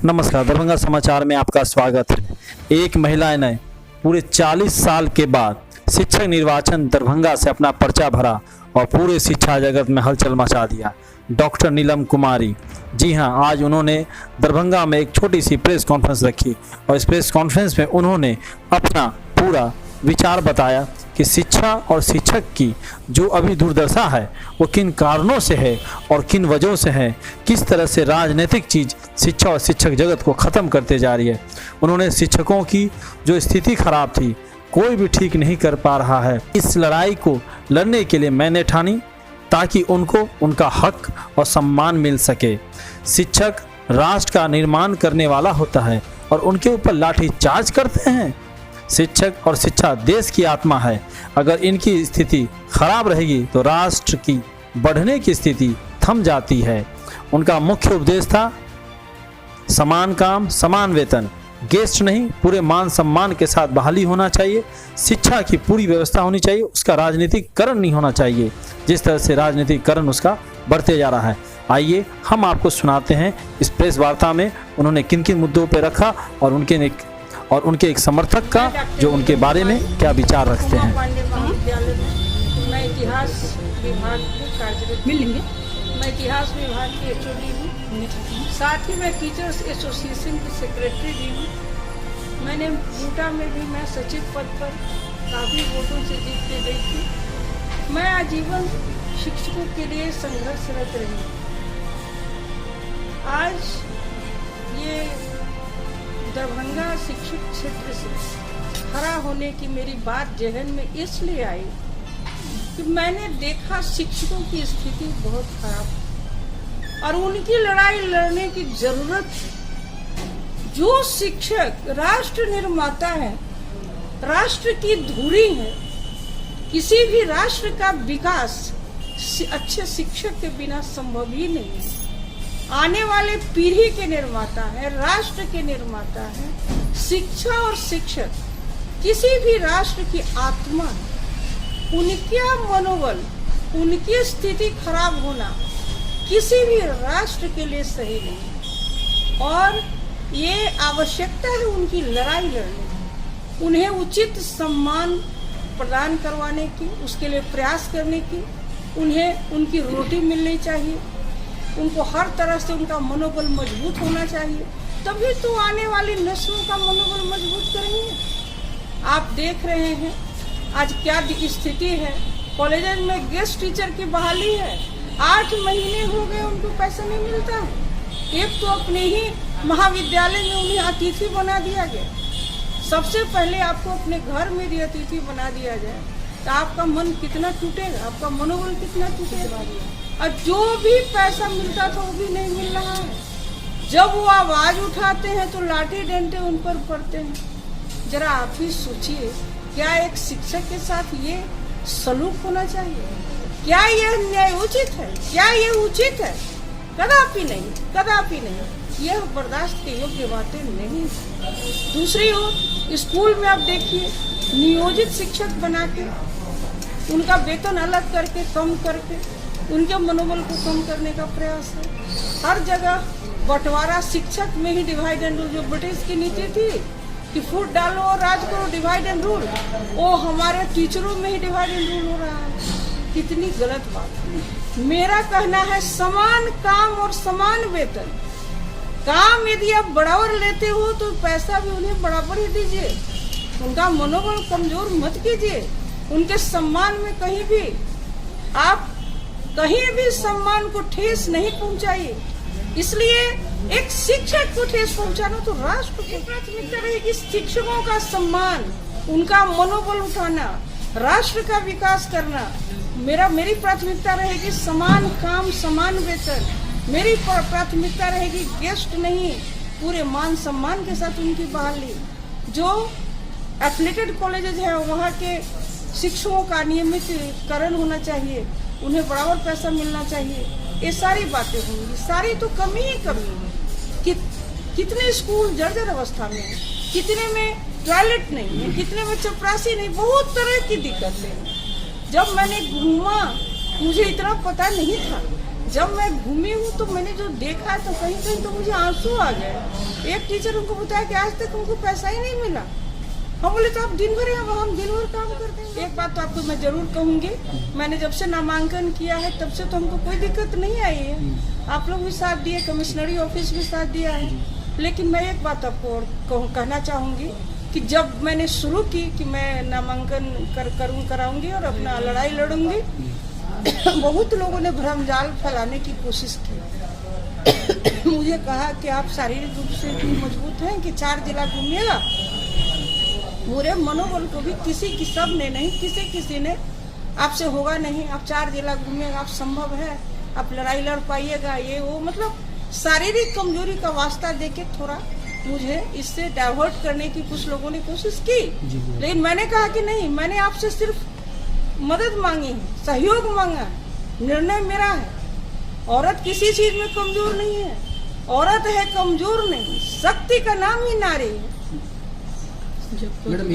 नमस्कार, दरभंगा समाचार में आपका स्वागत है। एक महिला ने पूरे 40 साल के बाद शिक्षक निर्वाचन दरभंगा से अपना पर्चा भरा और पूरे शिक्षा जगत में हलचल मचा दिया। डॉक्टर नीलम कुमारी, जी हां, आज उन्होंने दरभंगा में एक छोटी सी प्रेस कॉन्फ्रेंस रखी और इस प्रेस कॉन्फ्रेंस में उन्होंने अपना पूरा विचार बताया कि शिक्षा और शिक्षक की जो अभी दुर्दशा है वो किन कारणों से है और किन वजहों से है, किस तरह से राजनीतिक चीज़ शिक्षा और शिक्षक जगत को ख़त्म करते जा रही है। उन्होंने शिक्षकों की जो स्थिति खराब थी, कोई भी ठीक नहीं कर पा रहा है, इस लड़ाई को लड़ने के लिए मैंने ठानी ताकि उनको उनका हक और सम्मान मिल सके। शिक्षक राष्ट्र का निर्माण करने वाला होता है और उनके ऊपर लाठीचार्ज करते हैं। शिक्षक और शिक्षा देश की आत्मा है। अगर इनकी स्थिति खराब रहेगी तो राष्ट्र की बढ़ने की स्थिति थम जाती है। उनका मुख्य उपदेश था समान काम समान वेतन, गेस्ट नहीं, पूरे मान सम्मान के साथ बहाली होना चाहिए। शिक्षा की पूरी व्यवस्था होनी चाहिए, उसका राजनीतिकरण नहीं होना चाहिए जिस तरह से राजनीतिकरण उसका बढ़ते जा रहा है। आइए हम आपको सुनाते हैं इस प्रेस वार्ता में उन्होंने किन किन मुद्दों पर रखा और उनके एक समर्थक का जो उनके बारे में क्या विचार रखते हैं। मैं इतिहास विभाग में कार्यरत मिलेंगे। मैं इतिहास विभाग की एचओडी हूँ, साथ ही मैं टीचर्स एसोसिएशन की सेक्रेटरी भी हूँ। मैंने बूटा में भी मैं सचिव पद पर काफ़ी वोटों से जीत के गई थी। मैं आजीवन शिक्षकों के लिए संघर्षरत रही। आज ये दरभंगा शिक्षक क्षेत्र से खड़ा होने की मेरी बात जहन में इसलिए आई कि मैंने देखा शिक्षकों की स्थिति बहुत खराब है और उनकी लड़ाई लड़ने की जरूरत है। जो शिक्षक राष्ट्र निर्माता है, राष्ट्र की धुरी है, किसी भी राष्ट्र का विकास अच्छे शिक्षक के बिना संभव ही नहीं है। आने वाले पीढ़ी के निर्माता है, राष्ट्र के निर्माता है। शिक्षा और शिक्षक किसी भी राष्ट्र की आत्मा है। उनका मनोबल, उनकी स्थिति खराब होना किसी भी राष्ट्र के लिए सही नहीं और ये आवश्यकता है उनकी लड़ाई लड़ने की, उन्हें उचित सम्मान प्रदान करवाने की, उसके लिए प्रयास करने की। उन्हें उनकी रोटी मिलनी चाहिए, उनको हर तरह से उनका मनोबल मजबूत होना चाहिए, तभी तो आने वाली नस्लों का मनोबल मजबूत करेंगे। आप देख रहे हैं आज क्या स्थिति है। कॉलेज में गेस्ट टीचर की बहाली है, 8 महीने हो गए उनको पैसा नहीं मिलता है। एक तो अपने ही महाविद्यालय में उन्हें अतिथि बना दिया गया। सबसे पहले आपको अपने घर में भी अतिथि बना दिया जाए तो आपका मन कितना टूटेगा, आपका मनोबल कितना टूटेगा। और जो भी पैसा मिलता था वो भी नहीं मिल रहा है। जब वो आवाज उठाते हैं तो लाठी डंडे उन पर पड़ते हैं। जरा आप ही सोचिए, क्या एक शिक्षक के साथ ये सलूक होना चाहिए? क्या यह न्यायोचित है? क्या यह उचित है? कदापि नहीं, कदापि नहीं। यह बर्दाश्त के योग्य बातें नहीं। दूसरी ओर स्कूल में आप देखिए, नियोजित शिक्षक बना के उनका वेतन अलग करके, कम करके उनके मनोबल को कम करने का प्रयास है। हर जगह बंटवारा शिक्षक में ही डिवाइड एंड रूल, जो ब्रिटिश की नीति थी कि फूट डालो और राज करो, डिवाइड एंड रूल, वो हमारे टीचरों में ही डिवाइड एंड रूल हो रहा है। कितनी गलत बात है। मेरा कहना है समान काम और समान वेतन। काम यदि आप बराबर लेते हो तो पैसा भी उन्हें बराबर ही दीजिए। उनका मनोबल कमजोर मत कीजिए। उनके सम्मान में कहीं भी सम्मान को ठेस नहीं पहुंचाइए। इसलिए एक शिक्षक को ठेस पहुंचाना तो राष्ट्र की प्राथमिकता रहेगी। शिक्षकों का सम्मान, उनका मनोबल उठाना, राष्ट्र का विकास करना मेरी प्राथमिकता रहेगी। समान काम समान वेतन मेरी प्राथमिकता रहेगी। गेस्ट नहीं, पूरे मान सम्मान के साथ उनकी बहाली। जो एफिलिएटेड कॉलेजेस है वहाँ के शिक्षकों का नियमितकरण होना चाहिए, उन्हें बराबर पैसा मिलना चाहिए। ये सारी बातें होंगी। सारी तो कमी ही कमी है। कितने स्कूल जर्जर अवस्था में है, कितने में टॉयलेट नहीं है, कितने में चपरासी नहीं, बहुत तरह की दिक्कतें हैं। जब मैंने घूमा मुझे इतना पता नहीं था। जब मैं घूमी हूँ तो मैंने जो देखा तो कहीं कहीं तो मुझे आंसू आ गए। एक टीचर उनको बताया कि आज तक उनको पैसा ही नहीं मिला। हम बोले तो आप दिन भर यहाँ, हम दिन भर काम करते हैं। एक बात तो आपको मैं जरूर कहूँगी, मैंने जब से नामांकन किया है तब से तो हमको कोई दिक्कत नहीं आई है। आप लोग भी साथ दिए, कमिश्नरी ऑफिस भी साथ दिया है। लेकिन मैं एक बात आपको और कहना चाहूँगी कि जब मैंने शुरू की कि मैं नामांकन कराऊंगी और अपना लड़ाई लड़ूंगी, बहुत लोगों ने भ्रमजाल फैलाने की कोशिश की। मुझे कहा कि आप शारीरिक रूप से भी मजबूत हैं कि 4 जिला घूमिएगा। पूरे मनोबल को भी सब ने नहीं, किसी ने आपसे होगा नहीं, आप 4 जिला घूमिएगा, आप संभव है, आप लड़ाई लड़ पाइएगा, ये वो, मतलब शारीरिक कमजोरी का वास्ता देके थोड़ा मुझे इससे डाइवर्ट करने की कुछ लोगों ने कोशिश की। लेकिन मैंने कहा कि नहीं, मैंने आपसे सिर्फ मदद मांगी है, सहयोग मांगा है, निर्णय मेरा है। औरत किसी चीज में कमजोर नहीं है, औरत है कमजोर नहीं, शक्ति का नाम ही नारी है।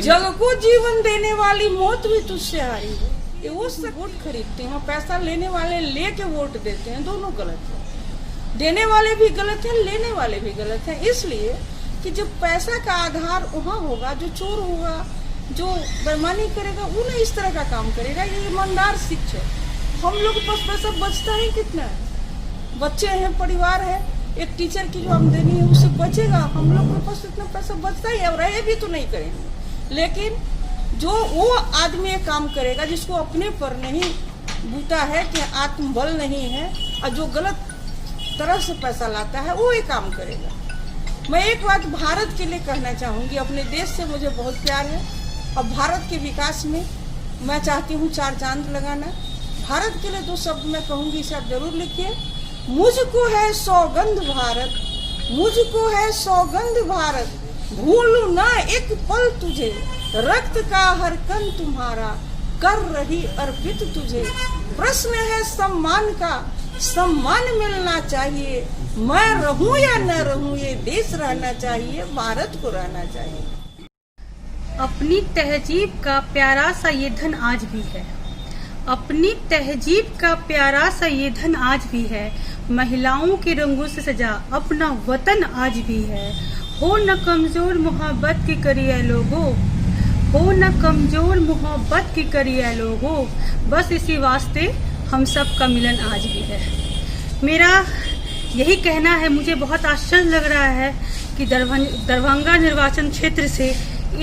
जग को जीवन देने वाली मौत भी तुझसे हारी है। ये वो सब वोट खरीदते हैं, पैसा लेने वाले लेके वोट देते हैं, दोनों गलत है। देने वाले भी गलत हैं, लेने वाले भी गलत हैं। इसलिए कि जब पैसा का आधार वहाँ होगा, जो चोर होगा, जो बेईमानी करेगा, वो नहीं इस तरह का काम करेगा। ये ईमानदार शिक्षा है। हम लोग के पास पैसा बचता ही कितना है, बच्चे हैं, परिवार है, एक टीचर की जो आमदनी है उससे बचेगा। हम लोग के पास इतना पैसा बचता ही है, और रहे भी तो नहीं करेंगे। लेकिन जो वो आदमी ये काम करेगा जिसको अपने पर नहीं बूता है, कि आत्मबल नहीं है, और जो गलत तरह से पैसा लाता है, वो ये काम करेगा। मैं एक बात भारत के लिए कहना चाहूंगी, अपने देश से मुझे बहुत प्यार है, और भारत के विकास में मैं चाहती हूँ 4 चांद लगाना। भारत के लिए 2 शब्द मैं कहूंगी, इसे आप जरूर लिखिए। मुझको है सौगंध भारत, मुझको है सौगंध भारत, भूलूं ना एक पल तुझे, रक्त का हर कण तुम्हारा कर रही अर्पित तुझे। प्रश्न है सम्मान का, सम्मान मिलना चाहिए, मैं रहूं या न रहूं, ये देश रहना चाहिए, भारत को रहना चाहिए। अपनी तहजीब का प्यारा सा ये धन आज भी है, अपनी तहजीब का प्यारा सा ये धन आज भी है, महिलाओं के रंगों से सजा अपना वतन आज भी है। हो न कमजोर मोहब्बत की करिए लोगों, हो न कमजोर मोहब्बत की करिए लोगों, बस इसी वास्ते हम सब का मिलन आज भी है। मेरा यही कहना है। मुझे बहुत आश्चर्य लग रहा है कि दरभंगा निर्वाचन क्षेत्र से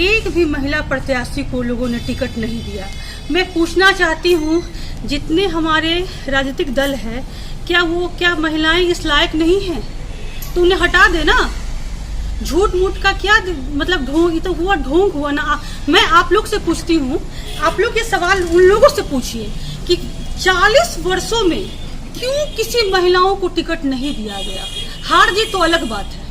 एक भी महिला प्रत्याशी को लोगों ने टिकट नहीं दिया। मैं पूछना चाहती हूँ, जितने हमारे राजनीतिक दल है, क्या महिलाएं इस लायक नहीं हैं? तो उन्हें हटा देना। झूठ मूठ का क्या मतलब, ढोंग, तो हुआ ढोंग हुआ ना। मैं आप लोग से पूछती हूँ, आप लोग ये सवाल उन लोगों से पूछिए कि 40 वर्षों में क्यों किसी महिलाओं को टिकट नहीं दिया गया। हार जीत तो अलग बात है,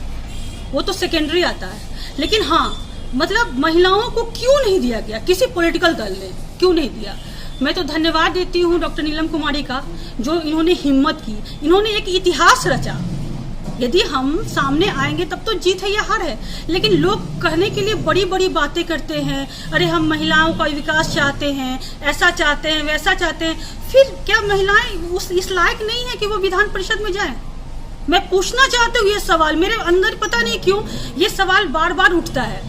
वो तो सेकेंडरी आता है, लेकिन हाँ, मतलब महिलाओं को क्यों नहीं दिया गया, किसी पॉलिटिकल दल ने क्यों नहीं दिया। मैं तो धन्यवाद देती हूँ डॉक्टर नीलम कुमारी का, जो इन्होंने हिम्मत की, इन्होंने एक इतिहास रचा। यदि हम सामने आएंगे तब तो जीत है या हार है। लेकिन लोग कहने के लिए बड़ी बड़ी बातें करते हैं, अरे हम महिलाओं का विकास चाहते हैं, ऐसा चाहते हैं, वैसा चाहते हैं। फिर क्या महिलाएं इस लायक नहीं है कि वो विधान परिषद में जाएं? मैं पूछना चाहती हूँ ये सवाल, मेरे अंदर पता नहीं क्यों ये सवाल बार बार उठता है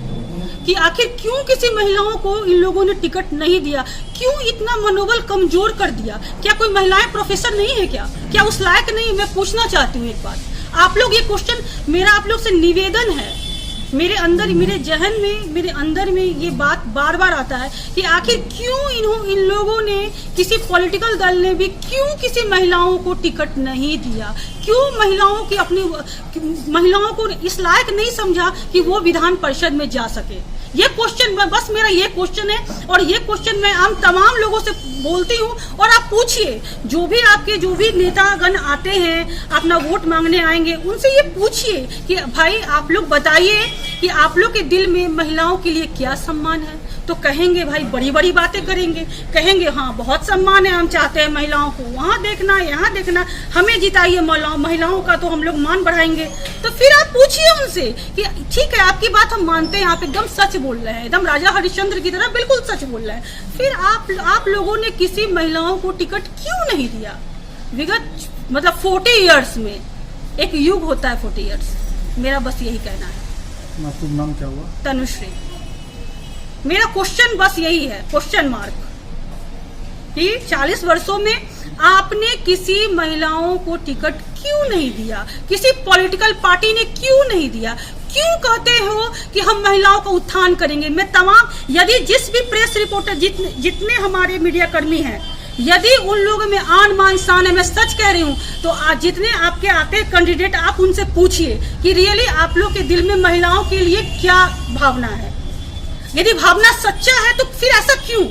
कि आखिर क्यों किसी महिलाओं को इन लोगों ने टिकट नहीं दिया, क्यों इतना मनोबल कमजोर कर दिया। क्या कोई महिलाएं प्रोफेसर नहीं है क्या उस लायक नहीं? मैं पूछना चाहती हूँ एक बात। आप लोग ये क्वेश्चन, मेरा आप लोग से निवेदन है, मेरे अंदर, मेरे जहन में, मेरे अंदर में ये बात बार बार आता है कि आखिर क्यों इन लोगों ने, किसी पॉलिटिकल दल ने भी क्यों किसी महिलाओं को टिकट नहीं दिया, क्यों महिलाओं को इस लायक नहीं समझा कि वो विधान परिषद में जा सके। ये क्वेश्चन, बस मेरा ये क्वेश्चन है, और ये क्वेश्चन मैं आम तमाम लोगों से बोलती हूँ। और आप पूछिए, जो भी नेतागण आते हैं अपना वोट मांगने आएंगे, उनसे ये पूछिए कि भाई आप लोग बताइए कि आप लोग के दिल में महिलाओं के लिए क्या सम्मान है। तो कहेंगे भाई, बड़ी बड़ी बातें कहेंगे हाँ बहुत सम्मान है, हम चाहते हैं महिलाओं को वहाँ देखना, यहाँ देखना, हमें जिताइए, महिलाओं का तो हम लोग मान बढ़ाएंगे। तो फिर आप पूछिए उनसे कि ठीक है, आपकी बात हम मानते हैं, आप एकदम सच बोल रहे हैं, एकदम राजा हरिश्चंद्र की तरह बिल्कुल सच बोल रहे हैं। फिर आप लोगों ने किसी महिलाओं को टिकट क्यों नहीं दिया? विगत मतलब 40 इयर्स में एक युग होता है 40 इयर्स। मेरा बस यही कहना है। आपका नाम क्या हुआ? तनुश्री। मेरा क्वेश्चन बस यही है, क्वेश्चन मार्क, कि 40 वर्षों में आपने किसी महिलाओं को टिकट क्यों नहीं दिया, किसी पॉलिटिकल पार्टी ने क्यों नहीं दिया? क्यों कहते हो कि हम महिलाओं का उत्थान करेंगे? मैं तमाम, यदि जिस भी प्रेस रिपोर्टर, जितने हमारे मीडिया कर्मी हैं, यदि उन लोगों में आन बान शान है, मैं सच कह रही हूँ, तो आज जितने आपके आते कैंडिडेट, आप उनसे पूछिए कि रियली आप लोग के दिल में महिलाओं के लिए क्या भावना है। यदि भावना सच्चा है तो फिर ऐसा क्यों?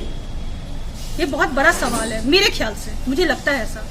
ये बहुत बड़ा सवाल है मेरे ख्याल से, मुझे लगता है ऐसा।